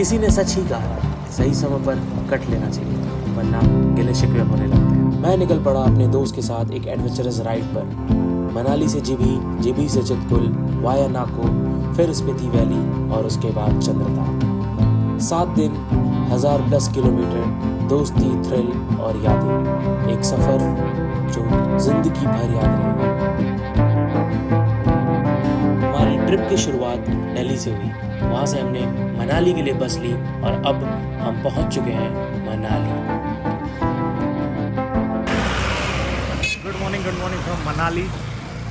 किसी ने सच ही कहा, सही समय पर कट लेना चाहिए वरना गिले शिकवे होने लगते हैं। मैं निकल पड़ा अपने दोस्त के साथ एक एडवेंचरस राइड पर। मनाली से जीभी, जीभी से चितकुल, वाया नाको, फिर स्पीति वैली और उसके बाद चंद्रताल। 7 दिन, 1000+ किलोमीटर, दोस्ती, थ्रिल और यादें। एक सफर जो जिंदगी भर याद रहेगा। हमारी ट्रिप की शुरुआत दिल्ली से हुई। वहाँ से हमने मनाली के लिए बस ली और अब हम पहुँच चुके हैं Manali. Good morning from Manali.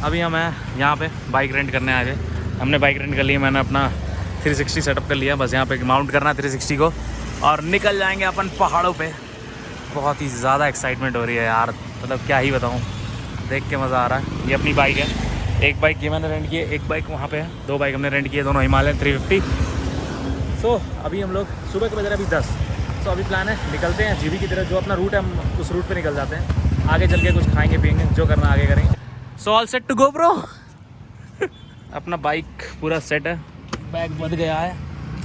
अभी हम हैं यहाँ पे बाइक रेंट करने आ गए। हमने बाइक रेंट कर ली, मैंने अपना 360 सेटअप कर लिया। बस यहाँ पे माउंट करना है 360 को और निकल जाएंगे अपन पहाड़ों पे। बहुत ही ज़्यादा एक्साइटमेंट हो रही है यार, मतलब क्या ही बताऊँ, देख के मज़ा आ रहा है। ये अपनी बाइक है, एक बाइक ये मैंने रेंट की है, एक बाइक वहाँ पे है, 2 बाइक हमने रेंट की है, दोनों हिमालयन 350। सो अभी हम लोग सुबह के बज रहे अभी 10। सो अभी प्लान है निकलते हैं जीबी की तरफ, जो अपना रूट है हम उस रूट पे निकल जाते हैं। आगे चल के कुछ खाएंगे पियेंगे, जो करना आगे करेंगे। So all set to go bro. अपना बाइक पूरा सेट है, बैग बंध गया है,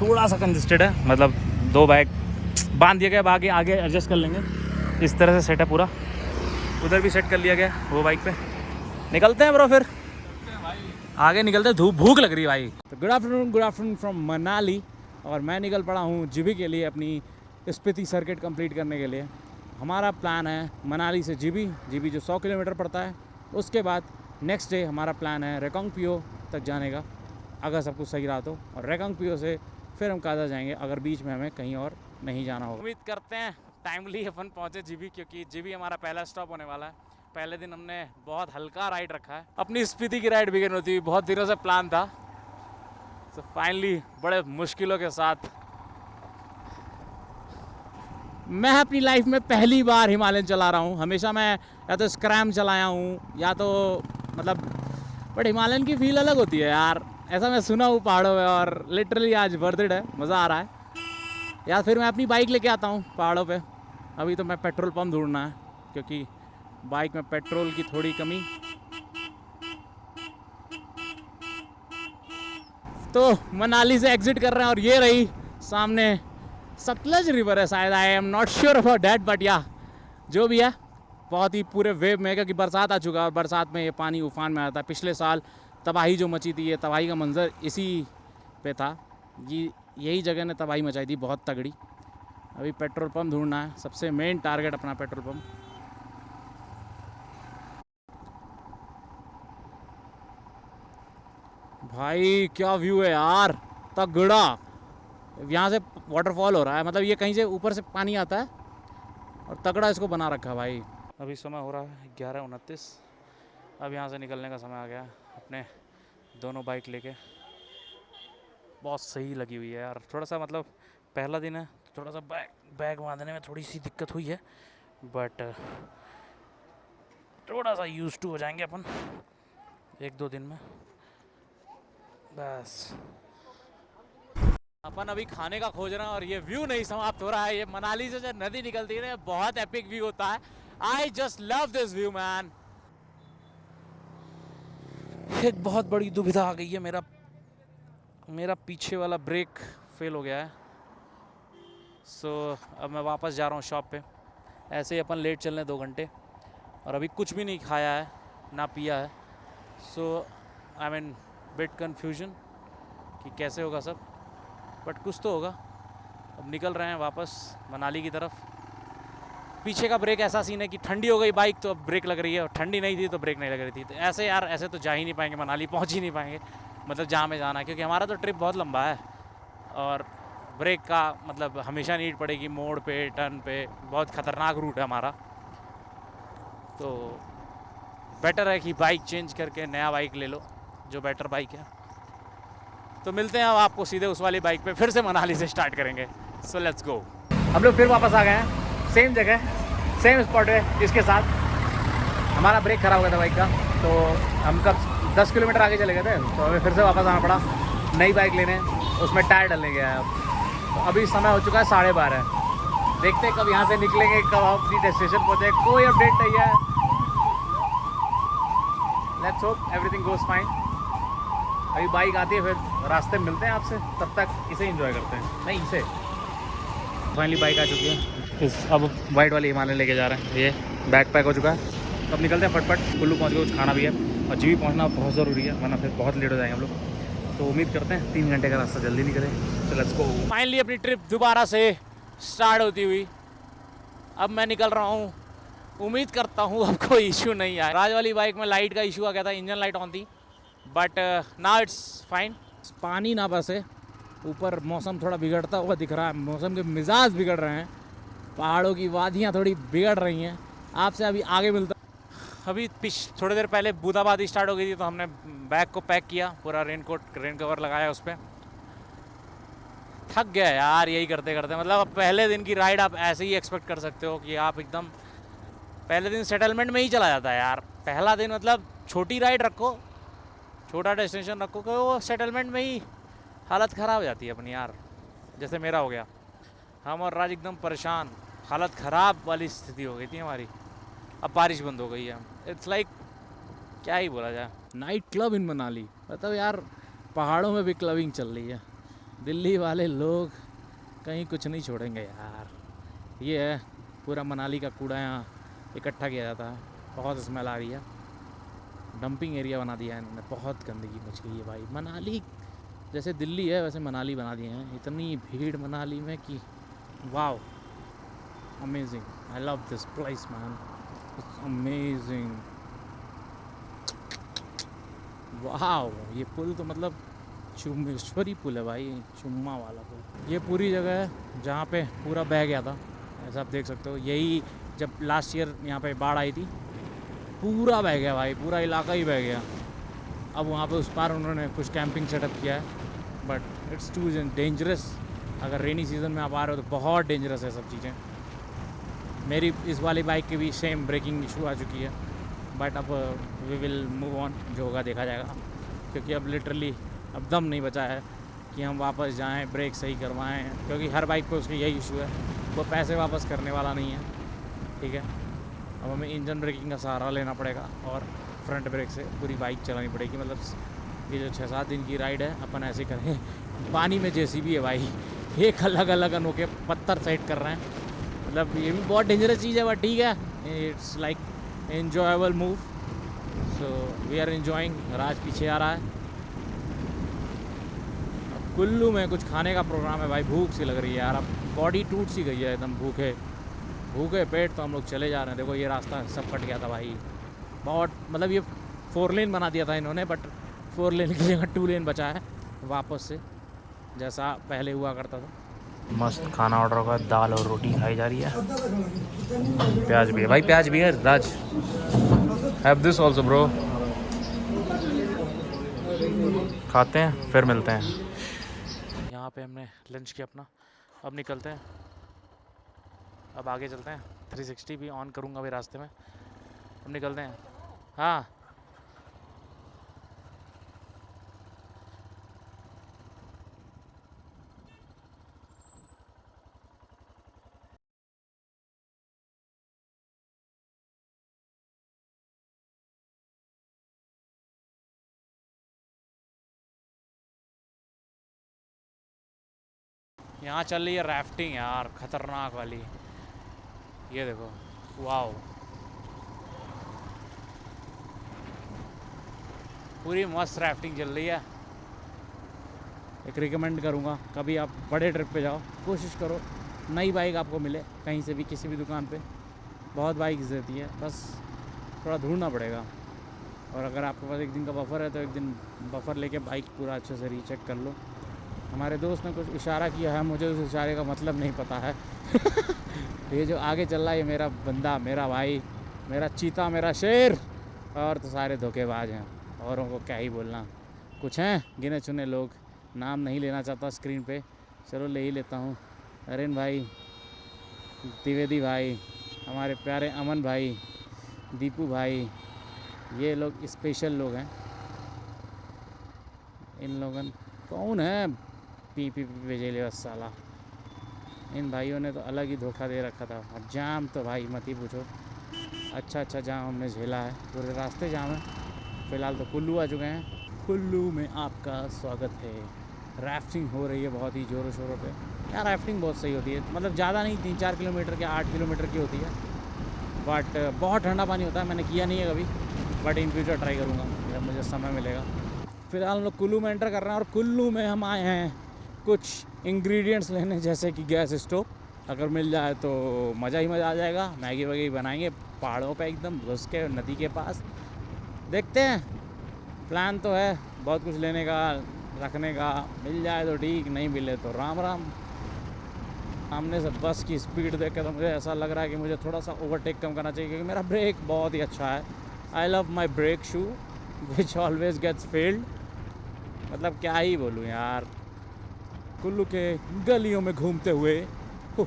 थोड़ा सा कंजेस्टेड है, मतलब 2 बैग बांध दिया गया, आगे आगे एडजस्ट कर लेंगे। इस तरह से सेट है पूरा, उधर भी सेट कर लिया गया वो बाइक पे। निकलते हैं ब्रो, फिर आगे निकलते हैं, धूप भूख लग रही है भाई। तो गुड आफ्टरनून फ्रॉम मनाली। और मैं निकल पड़ा हूँ जीबी के लिए, अपनी स्पीति सर्किट कंप्लीट करने के लिए। हमारा प्लान है मनाली से जीबी जो 100 किलोमीटर पड़ता है। उसके बाद नेक्स्ट डे हमारा प्लान है रेकांगपिओ तक जाने का, अगर सब कुछ सही रहा तो। और रेकांगपिओ से फिर हम काजा जाएंगे, अगर बीच में हमें कहीं और नहीं जाना होगा। उम्मीद करते हैं टाइमली अपन पहुँचे जीबी, क्योंकि जीबी हमारा पहला स्टॉप होने वाला है। पहले दिन हमने बहुत हल्का राइड रखा है, अपनी स्पीति की राइड बिगिन होती हुई बहुत दिनों से प्लान था। तो फाइनली बड़े मुश्किलों के साथ मैं अपनी लाइफ में पहली बार हिमालयन चला रहा हूँ। हमेशा मैं या तो स्क्रैम चलाया हूँ या तो मतलब, बट हिमालयन की फील अलग होती है यार, ऐसा मैं सुना हूँ पहाड़ों में। और लिटरली आज वर्थ इट है, मज़ा आ रहा है यार। फिर मैं अपनी बाइक लेके आता हूँ पहाड़ों पे। अभी तो मैं पेट्रोल पंप ढूंढना है, क्योंकि बाइक में पेट्रोल की थोड़ी कमी। तो मनाली से एग्जिट कर रहे हैं और ये रही सामने सतलज रिवर है शायद, I am not sure about that, but या जो भी है बहुत ही पूरे वेव में, क्योंकि बरसात आ चुका है और बरसात में ये पानी उफान में आता है। पिछले साल तबाही जो मची थी, ये तबाही का मंजर इसी पे था, यही जगह ने तबाही मचाई थी बहुत तगड़ी। अभी पेट्रोल पंप ढूंढना है, सबसे मेन टारगेट अपना पेट्रोल पंप। भाई क्या व्यू है यार, तगड़ा। यहाँ से वाटरफॉल हो रहा है, मतलब ये कहीं से ऊपर से पानी आता है और तगड़ा इसको बना रखा है भाई। अभी समय हो रहा है 11:29। अब यहाँ से निकलने का समय आ गया, अपने दोनों बाइक लेके। बहुत सही लगी हुई है यार, थोड़ा सा मतलब पहला दिन है, थोड़ा सा बैग बांधने में थोड़ी सी दिक्कत हुई है, बट थोड़ा सा यूज टू हो जाएंगे अपन 1-2 दिन में बस। अपन अभी खाने का खोज रहे हैं और ये व्यू नहीं समाप्त हो रहा है। ये मनाली से जो नदी निकलती है ना, बहुत एपिक व्यू होता है। I just love this view man. एक बहुत बड़ी दुविधा आ गई है, मेरा पीछे वाला ब्रेक फेल हो गया है। सो अब मैं वापस जा रहा हूँ शॉप पे। ऐसे ही अपन लेट चल रहे 2 घंटे और अभी कुछ भी नहीं खाया है ना पिया है। सो आई मीन बिट कन्फ्यूजन कि कैसे होगा सब, बट कुछ तो होगा। अब निकल रहे हैं वापस मनाली की तरफ। पीछे का ब्रेक ऐसा सीन है कि ठंडी हो गई बाइक तो अब ब्रेक लग रही है, और ठंडी नहीं थी तो ब्रेक नहीं लग रही थी। तो ऐसे यार, ऐसे तो जा ही नहीं पाएंगे, मनाली पहुंच ही नहीं पाएंगे, मतलब जहाँ में जाना है, क्योंकि हमारा तो ट्रिप बहुत लंबा है और ब्रेक का मतलब हमेशा नीड पड़ेगी। मोड़ पे, टर्न पे, बहुत ख़तरनाक रूट है हमारा। तो बेटर है कि बाइक चेंज करके नया बाइक ले लो, जो बेटर बाइक है। तो मिलते हैं अब आपको सीधे उस वाली बाइक पे, फिर से मनाली से स्टार्ट करेंगे। So let's go. हम लोग फिर वापस आ गए हैं, सेम जगह सेम स्पॉट है। इसके साथ हमारा ब्रेक खराब हो गया था बाइक का, तो हम कब 10 किलोमीटर आगे चले गए थे, तो हमें फिर से वापस आना पड़ा नई बाइक लेने। उसमें टायर डालने गया है अब। तो अभी समय हो चुका है 12:30। देखते हैं कब यहाँ से निकलेंगे, कब हम अपनी डेस्टिनेशन पहुँचे। कोई अपडेट नहीं है। Let's hope everything goes fine. अभी बाइक आती है, फिर रास्ते में मिलते हैं आपसे, तब तक इसे एंजॉय करते हैं। नहीं इसे फाइनली बाइक आ चुकी है, अब वाइट वाली हिमालय लेके जा रहे हैं। ये बैग पैक हो चुका है, अब निकलते हैं फटफट। कुल्लू पहुँच गए, कुछ खाना भी है और जीवी पहुँचना बहुत ज़रूरी है, वरना फिर बहुत लेट हो जाएंगे हम लोग। तो उम्मीद करते हैं 3 घंटे का रास्ता जल्दी निकले। तो लेट्स गो। फाइनली अपनी ट्रिप दोबारा से स्टार्ट होती हुई अब मैं निकल रहा हूँ। उम्मीद करता हूँ अब कोई इशू नहीं आया। राज वाली बाइक में लाइट का इशू आ गया था, इंजन लाइट ऑन थी, बट नाउ इट्स फाइन। पानी ना बस है, ऊपर मौसम थोड़ा बिगड़ता हुआ दिख रहा है, मौसम के मिजाज बिगड़ रहे हैं, पहाड़ों की वादियाँ थोड़ी बिगड़ रही हैं। आपसे अभी आगे मिलता। अभी थोड़ी देर पहले बूंदाबांदी स्टार्ट हो गई थी, तो हमने बैग को पैक किया, पूरा रेन कवर लगाया उस पर। थक गया यार यही करते करते। मतलब अब पहले दिन की राइड आप ऐसे ही एक्सपेक्ट कर सकते हो कि आप एकदम पहले दिन सेटलमेंट में ही चला जाता है यार। पहला दिन मतलब छोटी राइड रखो, छोटा डेस्टिनेशन रखो, कि वो सेटलमेंट में ही हालत ख़राब हो जाती है अपनी यार। जैसे मेरा हो गया, हम और राज एकदम परेशान, हालत ख़राब वाली स्थिति हो गई थी हमारी। अब बारिश बंद हो गई है। इट्स लाइक क्या ही बोला जाए। नाइट क्लब इन मनाली, मतलब यार पहाड़ों में भी क्लबिंग चल रही है। दिल्ली वाले लोग कहीं कुछ नहीं छोड़ेंगे यार। ये है पूरा मनाली का कूड़ा यहाँ इकट्ठा किया जाता है, बहुत स्मेल आ रही है। डंपिंग एरिया बना दिया है इन्होंने, बहुत गंदगी मच गई है भाई। मनाली जैसे दिल्ली है वैसे मनाली बना दिए हैं। इतनी भीड़ मनाली में कि wow, amazing. I love this place man, it's amazing. Wow, ये पुल तो मतलब चुम्बेश्वरी पुल है भाई, चुम्मा वाला पुल। ये पूरी जगह है जहाँ पे पूरा बह गया था, ऐसा आप देख सकते हो। यही जब लास्ट ईयर यहाँ पे बाढ़ आई थी, पूरा बह गया भाई, पूरा इलाका ही बह गया। अब वहाँ पे उस पार उन्होंने कुछ कैंपिंग सेटअप किया है, बट इट्स टू डेंजरस। अगर रेनी सीज़न में आप आ रहे हो तो बहुत डेंजरस है सब चीज़ें। मेरी इस वाली बाइक की भी सेम ब्रेकिंग इशू आ चुकी है, बट अब वी विल मूव ऑन, जो होगा देखा जाएगा। क्योंकि अब लिटरली अब दम नहीं बचा है कि हम वापस जाएं, ब्रेक सही करवाएं, क्योंकि हर बाइक पे उसकी यही इशू है, वो पैसे वापस करने वाला नहीं है। ठीक है, अब हमें इंजन ब्रेकिंग का सहारा लेना पड़ेगा और फ्रंट ब्रेक से पूरी बाइक चलानी पड़ेगी। मतलब ये जो 6-7 दिन की राइड है अपन ऐसे करें। पानी में जेसीबी है भाई, एक अलग अलग अनोखे पत्थर सेट कर रहे हैं। मतलब ये भी बहुत डेंजरस चीज़ है, बट ठीक है, it's like enjoyable move. So we are enjoying. Raj पीछे आ रहा है। अब कुल्लू में कुछ खाने का प्रोग्राम है भाई, भूख सी लग रही है यार। अब बॉडी टूट सी गई है एकदम, भूखे भूखे पेट तो हम लोग चले जा रहे हैं। देखो ये रास्ता सब कट गया था भाई, बहुत। मतलब ये 4 लेन बना दिया था इन्होंने, बट 4 लेन की जगह 2 लेन बचा है वापस से, जैसा पहले हुआ करता था। मस्त खाना ऑर्डर होगा, दाल और रोटी खाई जा रही है। प्याज भी है भाई, प्याज भी है। राज हैव दिस ऑल्सो ब्रो। खाते हैं फिर मिलते हैं। यहाँ पे हमने लंच किया अपना, अब निकलते हैं, अब आगे चलते हैं। 360 भी ऑन करूँगा अभी रास्ते में। अब निकलते हैं। हाँ यहाँ चल रही है राफ्टिंग यार, खतरनाक वाली। ये देखो, वाओ, पूरी मस्त राफ्टिंग चल रही है। एक रिकमेंड करूँगा, कभी आप बड़े ट्रिप पे जाओ, कोशिश करो नई बाइक आपको मिले कहीं से भी, किसी भी दुकान पे। बहुत बाइक्स देती है, बस थोड़ा ढूंढना पड़ेगा। और अगर आपके पास एक दिन का बफर है तो एक दिन बफर लेके बाइक पूरा अच्छे से रीचेक कर लो। हमारे दोस्त ने कुछ इशारा किया है, मुझे उस इशारे का मतलब नहीं पता है। ये जो आगे चल रहा है, ये मेरा बंदा, मेरा भाई, मेरा चीता, मेरा शेर। और तो सारे धोखेबाज हैं, औरों को क्या ही बोलना। कुछ हैं गिने चुने लोग, नाम नहीं लेना चाहता स्क्रीन पे, चलो ले ही लेता हूँ। अरेन भाई, द्विवेदी भाई, हमारे प्यारे अमन भाई, दीपू भाई, ये लोग स्पेशल लोग हैं। इन लोगों कौन है, पी भेजे ले बस साला। इन भाइयों ने तो अलग ही धोखा दे रखा था। और जाम तो भाई मत ही पूछो, अच्छा जाम हमने झेला है, पूरे रास्ते जाम है। फ़िलहाल तो कुल्लू आ चुके हैं। कुल्लू में आपका स्वागत है। राफ्टिंग हो रही है बहुत ही ज़ोरों शोरों पे यार। राफ्टिंग बहुत सही होती है, मतलब ज़्यादा नहीं, 3-4 किलोमीटर के 8 किलोमीटर की होती है, बट बहुत ठंडा पानी होता है। मैंने किया नहीं है कभी, बट इन फ्यूचर ट्राई करूँगा जब मुझे समय मिलेगा। फिलहाल हम लोग कुल्लू में एंटर कर रहे हैं, और कुल्लू में हम आए हैं कुछ इंग्रेडिएंट्स लेने, जैसे कि गैस स्टोव। अगर मिल जाए तो मज़ा ही मज़ा आ जाएगा। मैगी वगैरह बनाएंगे पहाड़ों पे एकदम घुस के नदी के पास। देखते हैं, प्लान तो है बहुत कुछ लेने का, रखने का। मिल जाए तो ठीक, नहीं मिले तो राम राम। सामने से बस की स्पीड देख के तो मुझे ऐसा लग रहा है कि मुझे थोड़ा सा ओवरटेक कम करना चाहिए, क्योंकि मेरा ब्रेक बहुत ही अच्छा है। I love my brake shoe which always gets failed. मतलब क्या ही बोलूँ यार, कुल्लू के गलियों में घूमते हुए हो।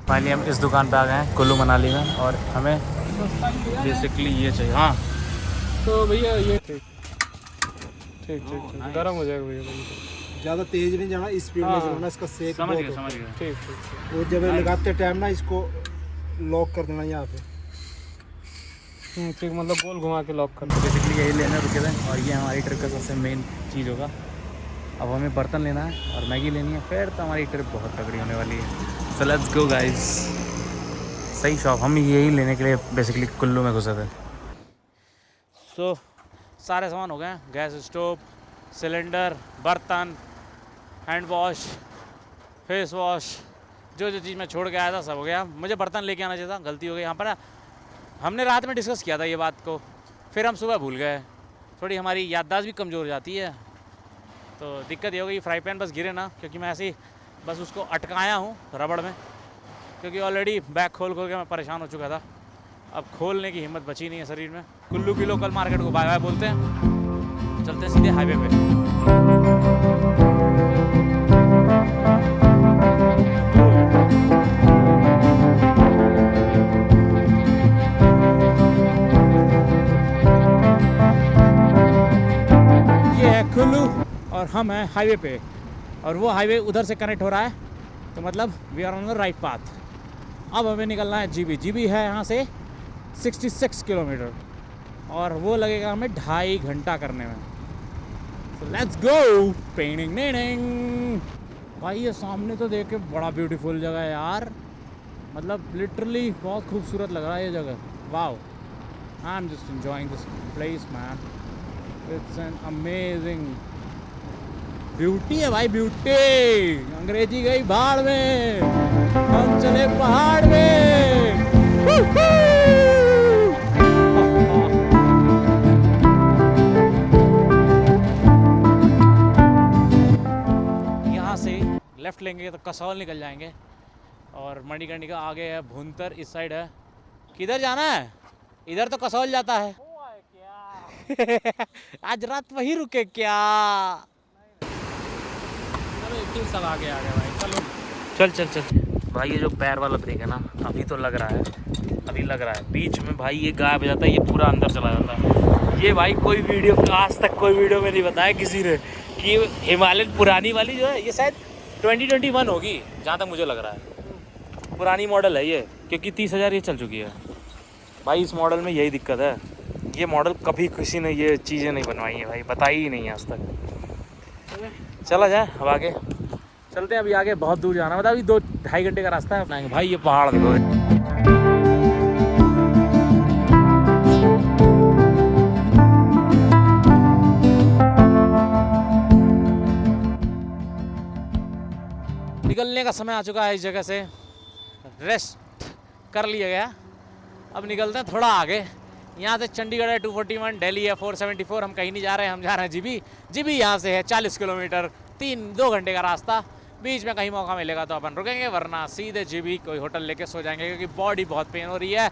फाइनली हम इस दुकान पे आ गए हैं कुल्लू मनाली में, और हमें बेसिकली ये चाहिए। हाँ तो भैया ये ठीक ठीक ठीक ठीक गर्म हो जाएगा भैया। ज़्यादा तेज नहीं जाना, स्पीड में चलाना, इसका सेक समझ बहुत गया होता समझ गया। ठीक ठीक ठीक। है। और जब लगाते टाइम ना इसको लॉक कर देना यहाँ पे। ठीक, मतलब गोल घुमा के लॉक कर। बेसिकली यही लेने रुके थे, और ये हमारी ट्रिप का सबसे मेन चीज़ होगा। अब हमें बर्तन लेना है और मैगी लेनी है, फिर तो हमारी ट्रिप बहुत तगड़ी होने वाली है। So let's go guys. सही शॉप, हम यही लेने के लिए बेसिकली कुल्लू में घुसे थे। सो सारे सामान हो गए हैं, गैस स्टोव, सिलेंडर, बर्तन, हैंड वॉश, फेस वॉश, जो जो चीज़ मैं छोड़ के आया था सब हो गया। मुझे बर्तन लेके आना चाहिए था, गलती हो गई यहाँ पर ना। हमने रात में डिस्कस किया था ये बात को, फिर हम सुबह भूल गए। थोड़ी हमारी याददाश्त भी कमज़ोर हो जाती है, तो दिक्कत ये हो गई। फ्राई पैन बस गिरे ना, क्योंकि मैं ऐसे ही बस उसको अटकाया हूँ रबड़ में, क्योंकि ऑलरेडी बैग खोल खोल के मैं परेशान हो चुका था। अब खोलने की हिम्मत बची नहीं है शरीर में। कुल्लू की लोकल मार्केट को बाय बाय बोलते हैं, चलते हैं सीधे हाईवे पे। ये है कुल्लू और हम हैं हाईवे पे, और वो हाईवे उधर से कनेक्ट हो रहा है, तो मतलब we are on the right path. अब हमें निकलना है जीबी। जीबी है यहाँ से 66 किलोमीटर, और वो लगेगा हमें 2.5 घंटा करने में। तो लेट्स गो। पेनिंग नेनिंग भाई, ये सामने तो देख के बड़ा ब्यूटीफुल जगह है यार, मतलब लिटरली बहुत खूबसूरत लग रहा है ये जगह। Wow, I am just enjoying this place man, it's an amazing beauty है भाई, ब्यूटी। अंग्रेजी गई भाड़ में, हम चले पहाड़ में। यहाँ से लेफ्ट लेंगे तो कसौल निकल जाएंगे, और मणिकर्णिका आगे है, भुंतर इस साइड है। किधर जाना है? इधर तो कसौल जाता है। आज रात वही रुके क्या? सब आगे आ गया भाई, चलो। चल चल चल भाई, ये जो पैर वाला ब्रेक है ना, अभी तो लग रहा है, अभी लग रहा है। बीच में भाई ये गायब हो जाता है, ये पूरा अंदर चला जाता है। ये भाई कोई वीडियो, आज तक कोई वीडियो में नहीं बताया किसी ने कि हिमालयन पुरानी वाली जो है, ये शायद 2021 होगी जहाँ तक मुझे लग रहा है। पुरानी मॉडल है ये, क्योंकि 30,000 ये चल चुकी है भाई। इस मॉडल में यही दिक्कत है, ये मॉडल कभी किसी ने ये चीज़ें नहीं बनवाई हैं भाई, बताई ही नहीं है आज तक। चला जाए अब आगे चलते हैं। अभी आगे बहुत दूर जाना, मतलब अभी 2-2.5 घंटे का रास्ता है अपना। भाई ये पहाड़ देखो, निकलने का समय आ चुका है इस जगह से, रेस्ट कर लिया गया। अब निकलते हैं थोड़ा आगे। यहाँ से चंडीगढ़ है 241, दिल्ली है 474। हम कहीं नहीं जा रहे हैं, हम जा रहे हैं जीबी। जीबी यहाँ से है 40 किलोमीटर, 2 घंटे का रास्ता। बीच में कहीं मौका मिलेगा तो अपन रुकेंगे, वरना सीधे जीबी कोई होटल लेके सो जाएंगे, क्योंकि बॉडी बहुत पेन हो रही है।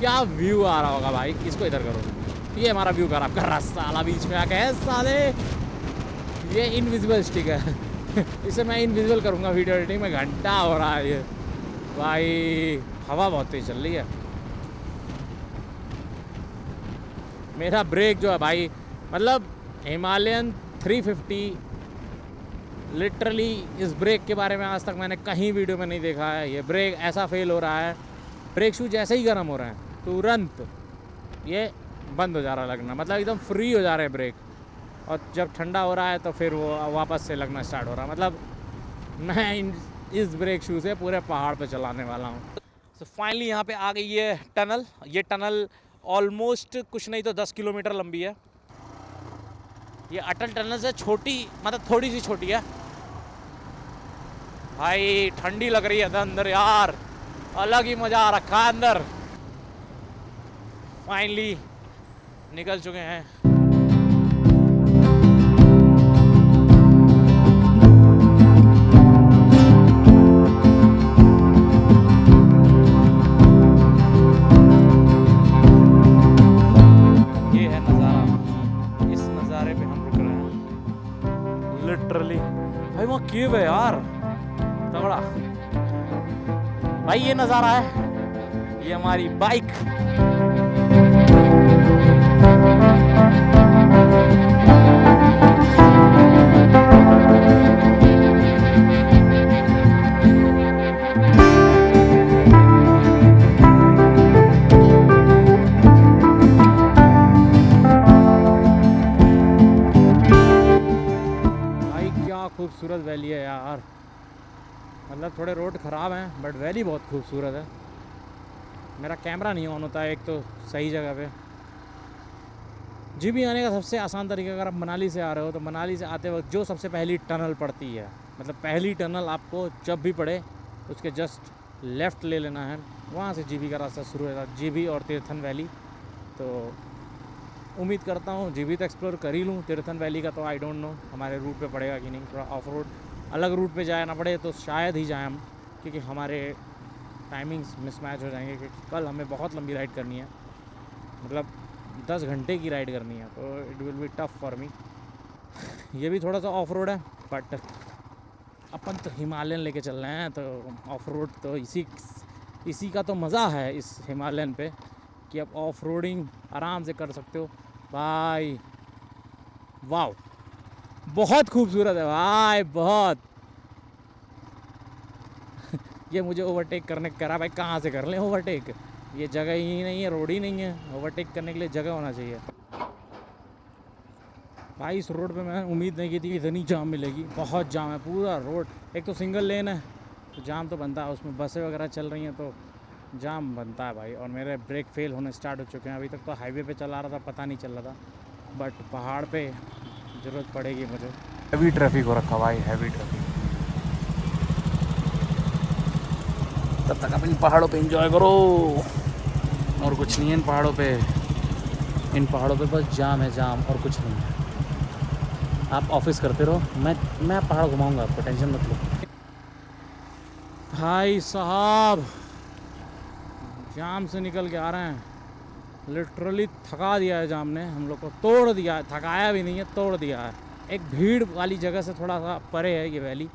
क्या व्यू आ रहा होगा भाई, इसको इधर करो। ये हमारा व्यू खराब कर रहा साला, बीच में आके है साले। ये इनविजिबल स्टिक है इसे मैं इनविजिबल करूँगा वीडियो एडिटिंग में। घंटा हो रहा है ये भाई, हवा बहुत तेज चल रही है। मेरा ब्रेक जो है भाई, मतलब हिमालयन 350, लिटरली इस ब्रेक के बारे में आज तक मैंने कहीं वीडियो में नहीं देखा है। ये ब्रेक ऐसा फेल हो रहा है, ब्रेक शू जैसे ही गर्म हो रहे हैं तुरंत ये बंद हो जा रहा है लगना, मतलब एकदम फ्री हो जा रहे हैं ब्रेक। और जब ठंडा हो रहा है तो फिर वो वापस से लगना स्टार्ट हो रहा है। मतलब मैं इस ब्रेक शू से पूरे पहाड़ पे चलाने वाला हूँ। तो फाइनली यहाँ पे आ गई है टनल। ये टनल ऑलमोस्ट कुछ नहीं तो 10 किलोमीटर लंबी है। ये अटल टनल से छोटी, मतलब थोड़ी सी छोटी है। भाई ठंडी लग रही है अंदर यार, अलग ही मज़ा आ रखा है अंदर। फाइनली निकल चुके हैं। ये है नज़ारा, इस नज़ारे पे हम रुक रहे हैं लिटरली। भाई वहाँ केव है यार, तगड़ा। भाई ये नज़ारा है, ये हमारी बाइक। भाई क्या खूबसूरत वैली है यार। मतलब थोड़े रोड ख़राब हैं बट वैली बहुत खूबसूरत है। मेरा कैमरा नहीं ऑन होता है एक तो सही जगह पे। जीबी आने का सबसे आसान तरीका, अगर आप मनाली से आ रहे हो तो मनाली से आते वक्त जो सबसे पहली टनल पड़ती है, मतलब पहली टनल आपको जब भी पड़े उसके जस्ट लेफ़्ट ले लेना है। वहाँ से जीबी का रास्ता शुरू होगा, जीबी और तीर्थन वैली। तो उम्मीद करता हूँ जीबी तो एक्सप्लोर कर ही लूँ, तीर्थन वैली का तो आई डोंट नो हमारे रूट पे पड़ेगा कि नहीं। थोड़ा ऑफ रोड अलग रूट पे जाए ना पड़े तो शायद ही जाए हम, क्योंकि हमारे टाइमिंग्स मिसमैच हो जाएंगे। क्योंकि कल हमें बहुत लंबी राइड करनी है, मतलब 10 घंटे की राइड करनी है, तो it will be tough for me. ये भी थोड़ा सा ऑफ रोड है बट अपन तो हिमालयन लेके चल रहे हैं, तो ऑफ रोड तो इसी का तो मज़ा है इस हिमालयन पे कि आप ऑफ रोडिंग आराम से कर सकते हो। भाई वाह, बहुत खूबसूरत है भाई, बहुत। ये मुझे ओवरटेक करने करा, भाई कहाँ से कर लें ओवरटेक, ये जगह ही नहीं है, रोड ही नहीं है। ओवरटेक करने के लिए जगह होना चाहिए। भाई इस रोड पे मैं उम्मीद नहीं की थी कि इतनी जाम मिलेगी। बहुत जाम है पूरा रोड। एक तो सिंगल लेन है तो जाम तो बनता है, उसमें बसें वगैरह चल रही हैं तो जाम बनता है भाई। और मेरे ब्रेक फेल होने स्टार्ट हो चुके हैं। अभी तक तो हाईवे पे चला रहा था, पता नहीं चल रहा था, बट पहाड़ पे ज़रूरत पड़ेगी मुझे। हैवी ट्रैफिक हो रखा भाई, हैवी ट्रैफिक। तब तक अपनी पहाड़ों पे एंजॉय करो, और कुछ नहीं है इन पहाड़ों पे। इन पहाड़ों पे बस जाम है, जाम और कुछ नहीं है। आप ऑफिस करते रहो, मैं पहाड़ घुमाऊंगा आपको, टेंशन मत लो। भाई साहब जाम से निकल के आ रहे हैं, लिटरली थका दिया है जाम ने हम लोग को, तोड़ दिया है। थकाया भी नहीं है, तोड़ दिया है। एक भीड़ वाली जगह से थोड़ा सा परे है ये वैली,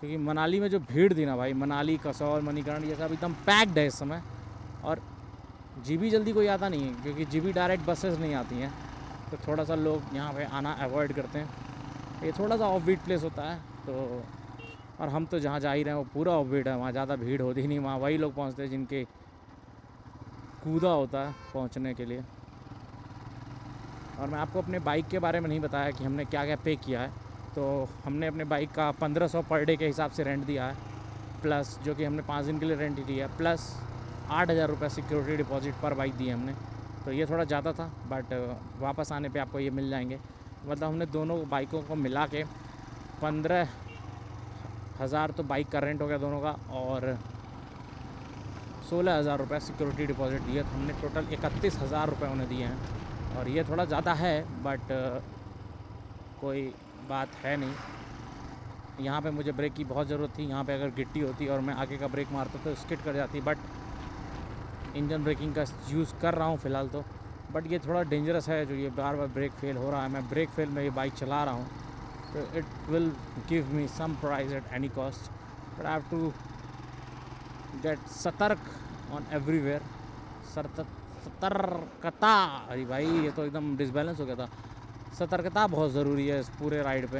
क्योंकि मनाली में जो भीड़ थी ना भाई, मनाली, कसौल, मणिकर्ण ये सब एकदम पैक्ड है इस समय। और जीबी जल्दी कोई आता नहीं है क्योंकि जीबी डायरेक्ट बसेस नहीं आती हैं, तो थोड़ा सा लोग यहाँ पे आना अवॉइड करते हैं। ये थोड़ा सा ऑफ बीट प्लेस होता है तो, और हम तो जहाँ जा ही रहे हैं वो पूरा ऑफ बीट है, वहाँ ज़्यादा भीड़ होती नहीं। वहाँ वही लोग पहुँचते हैं जिनके कूदा होता है पहुँचने के लिए। और मैं आपको अपने बाइक के बारे में नहीं बताया कि हमने क्या क्या पे किया है। तो हमने अपने बाइक का 1500 पर डे के हिसाब से रेंट दिया है, प्लस जो कि हमने 5 दिन के लिए रेंट दिया है, प्लस 8000 रुपये सिक्योरिटी डिपॉजिट पर बाइक दिए हमने। तो ये थोड़ा ज़्यादा था बट वापस आने पे आपको ये मिल जाएंगे। मतलब हमने दोनों बाइकों को मिला के 15,000 तो बाइक का रेंट हो गया दोनों का, और 16,000 रुपये सिक्योरिटी डिपॉजिट दिए। तो हमने टोटल 31,000 रुपये उन्हें दिए हैं। और ये थोड़ा ज़्यादा है बट कोई बात है नहीं। यहाँ पे मुझे ब्रेक की बहुत ज़रूरत थी। यहाँ पे अगर गिट्टी होती और मैं आगे का ब्रेक मारता तो स्किड कर जाती, बट इंजन ब्रेकिंग का यूज़ कर रहा हूँ फ़िलहाल तो। बट ये थोड़ा डेंजरस है जो ये बार बार ब्रेक फेल हो रहा है। मैं ब्रेक फेल में ये बाइक चला रहा हूँ तो it will give me some price at any cost, but I have to get सतर्क ऑन एवरीवेयर। सतर्कता, अरे भाई ये तो एकदम डिसबैलेंस हो गया था। सतर्कता बहुत ज़रूरी है इस पूरे राइड पे।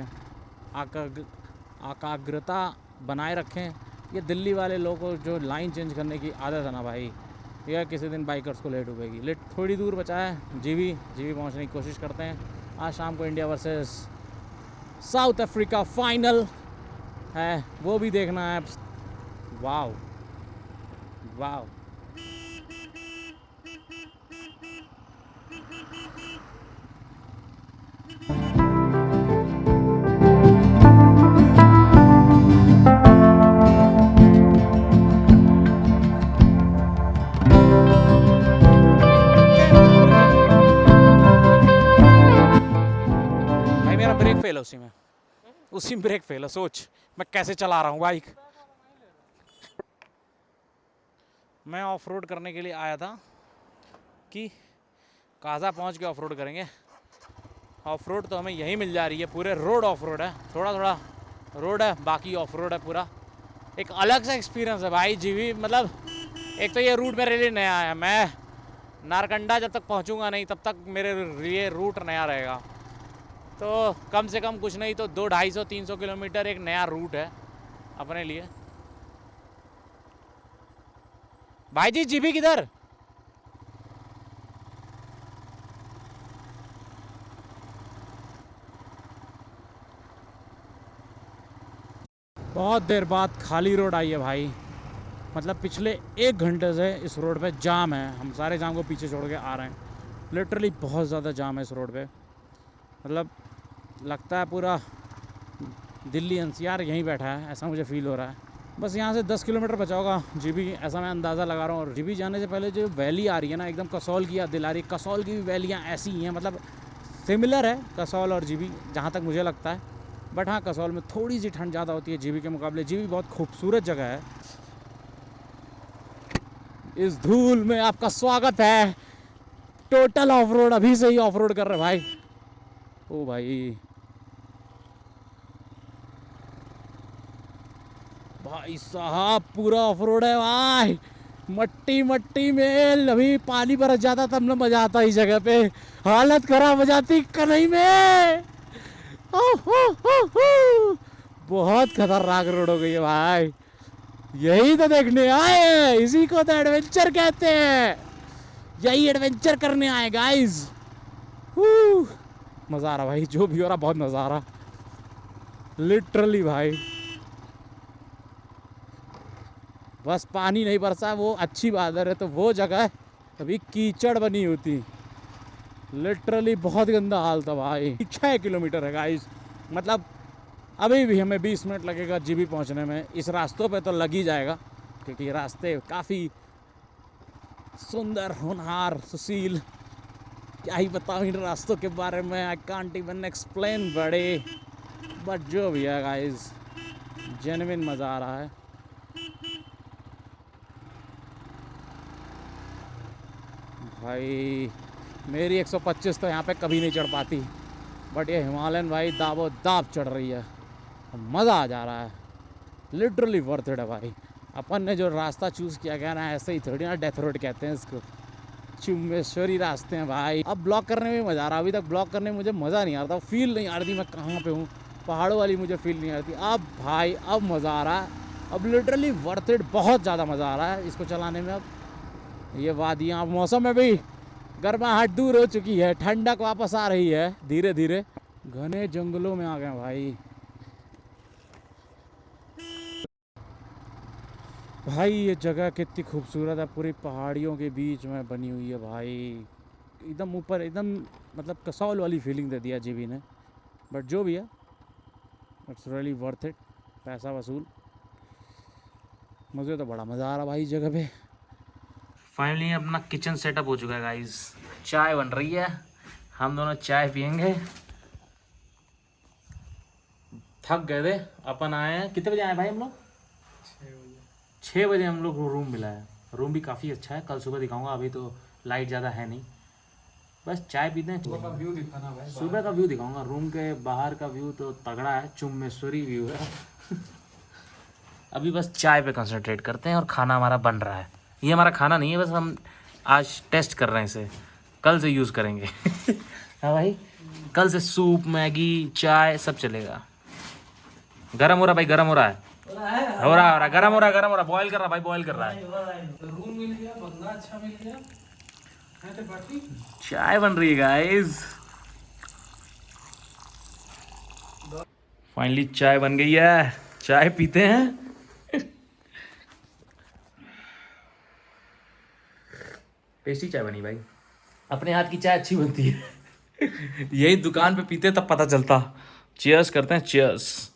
एकाग्रता बनाए रखें। ये दिल्ली वाले लोगों को जो लाइन चेंज करने की आदत है ना भाई, यह किसी दिन बाइकर्स को लेट हो गई। थोड़ी दूर बचा है, जीबी पहुंचने की कोशिश करते हैं। आज शाम को India versus south Africa final है, वो भी देखना है। वाव वाव। भाई मेरा ब्रेक फेल है उसी में ब्रेक फेल है। सोच मैं कैसे चला रहा हूँ बाइक। मैं ऑफ रोड करने के लिए आया था कि काजा पहुँच के ऑफ रोड करेंगे। ऑफ रोड तो हमें यहीं मिल जा रही है, पूरे रोड ऑफ रोड है, थोड़ा थोड़ा रोड है, बाकी ऑफ रोड है पूरा। एक अलग सा एक्सपीरियंस है भाई जीवी। मतलब एक तो ये रूट मेरे लिए नया है, मैं नारकंडा जब तक पहुंचूंगा नहीं तब तक मेरे लिए रूट नया रहेगा। तो कम से कम कुछ नहीं तो 200-250-300 किलोमीटर एक नया रूट है अपने लिए। भाई जी जीबी किधर? बहुत देर बाद खाली रोड आई है भाई। मतलब पिछले 1 घंटे से इस रोड पे जाम है। हम सारे जाम को पीछे छोड़ के आ रहे हैं। लिटरली बहुत ज़्यादा जाम है इस रोड पे। मतलब लगता है पूरा दिल्ली एनसीआर यहीं बैठा है, ऐसा मुझे फील हो रहा है। बस यहाँ से 10 किलोमीटर बचा होगा जीबी, ऐसा मैं अंदाज़ा लगा रहा हूँ। और जीबी जाने से पहले जो वैली आ रही है ना, एकदम कसौल की याद दिला रही है। कसौल की भी वैलियाँ ऐसी ही हैं, मतलब सिमिलर है कसौल और जीबी जहाँ तक मुझे लगता है। बट हाँ, कसौल में थोड़ी सी ठंड ज़्यादा होती है जीबी के मुकाबले। जीबी बहुत खूबसूरत जगह है। इस धूल में आपका स्वागत है। टोटल ऑफ रोड, अभी से ही ऑफ रोड कर रहे भाई। ओ भाई भाई साहब पूरा ऑफ रोड है भाई। मट्टी मट्टी में अभी पानी बरस जाता तब ना मजा आता इस जगह पे। हालत खराब हो जाती कन्हई में। बहुत खतरनाक रोड हो गई है भाई। यही तो देखने आए, इसी को तो एडवेंचर कहते हैं। यही एडवेंचर करने आए गाइस। मज़ा आ रहा भाई, जो भी हो रहा बहुत मज़ा आ रहा लिटरली भाई। बस पानी नहीं बरसा, वो अच्छी बात है। तो वो जगह अभी कीचड़ बनी होती। लिटरली बहुत गंदा हाल था भाई। 6 किलोमीटर है गाइस। मतलब अभी भी हमें 20 मिनट लगेगा जीबी पहुंचने में। इस रास्तों पे तो लग ही जाएगा क्योंकि रास्ते काफ़ी सुंदर, होनहार, सुशील। क्या ही बताऊँ इन रास्तों के बारे में। आई कांट इवन एक्सप्लेन बड़े। बट जो भी है गाइस, जेन्युइन मज़ा आ रहा है। भाई मेरी 125 तो यहाँ पे कभी नहीं चढ़ पाती, बट ये हिमालयन भाई दाबो दाब चढ़ रही है। मज़ा आ जा रहा है। लिटरली वर्थ इट है भाई। अपन ने जो रास्ता चूज़ किया गया ना, ऐसे ही थोड़ी ना डेथ रोड कहते हैं इसको। चुम्बेश्वरी रास्ते हैं भाई। अब ब्लॉक करने में मज़ा आ रहा। अभी तक ब्लॉक करने में मुझे मज़ा नहीं आ रहा था, फील नहीं आ रही थी मैं कहाँ पे हूँ। पहाड़ों वाली मुझे फील नहीं आ रही थी। अब भाई अब मज़ा आ रहा है। अब लिटरली वर्थ इट, बहुत ज़्यादा मज़ा आ रहा है इसको चलाने में। अब ये वादियाँ, मौसम में भी गर्माहट दूर हो चुकी है, ठंडक वापस आ रही है धीरे धीरे। घने जंगलों में आ गए भाई। भाई ये जगह कितनी खूबसूरत है, पूरी पहाड़ियों के बीच में बनी हुई है भाई। एकदम ऊपर, एकदम मतलब कसौल वाली फीलिंग दे दिया जीबी ने। बट जो भी है, इट्स रियली वर्थ इट। पैसा वसूल। मुझे तो बड़ा मज़ा आ रहा भाई इस जगह पे। फाइनली अपना किचन सेटअप हो चुका है गाइस। चाय बन रही है, हम दोनों चाय पियेंगे। थक गए थे, अपन आए हैं। कितने बजे आए भाई हम लोग? 6 बजे हम लोग को रूम मिला है। रूम भी काफ़ी अच्छा है, कल सुबह दिखाऊंगा। अभी तो लाइट ज़्यादा है नहीं, बस चाय पीते हैं। सुबह का व्यू दिखाना भाई। सुबह का व्यू दिखाऊंगा। रूम के बाहर का व्यू तो तगड़ा है, चुम्बेश्वरी व्यू है। अभी बस चाय पे कंसंट्रेट करते हैं और खाना हमारा बन रहा है। ये हमारा खाना नहीं है, बस हम आज टेस्ट कर रहे हैं इसे, कल से यूज़ करेंगे। हाँ भाई, कल से सूप, मैगी, चाय सब चलेगा। गरम हो रहा भाई, गरम हो रहा है। हो रहा गरम हो रहा बॉयल कर रहा भाई, बॉयल कर रहा है। रूम मिल गया, बंदा अच्छा मिल गया। चाय बन रही है गाइस। फाइनली चाय बन गई है, चाय पीते हैं। टेस्टी चाय बनी भाई, अपने हाथ की चाय अच्छी बनती है। यही दुकान पे पीते तब पता चलता। चीयर्स करते हैं, चीयर्स।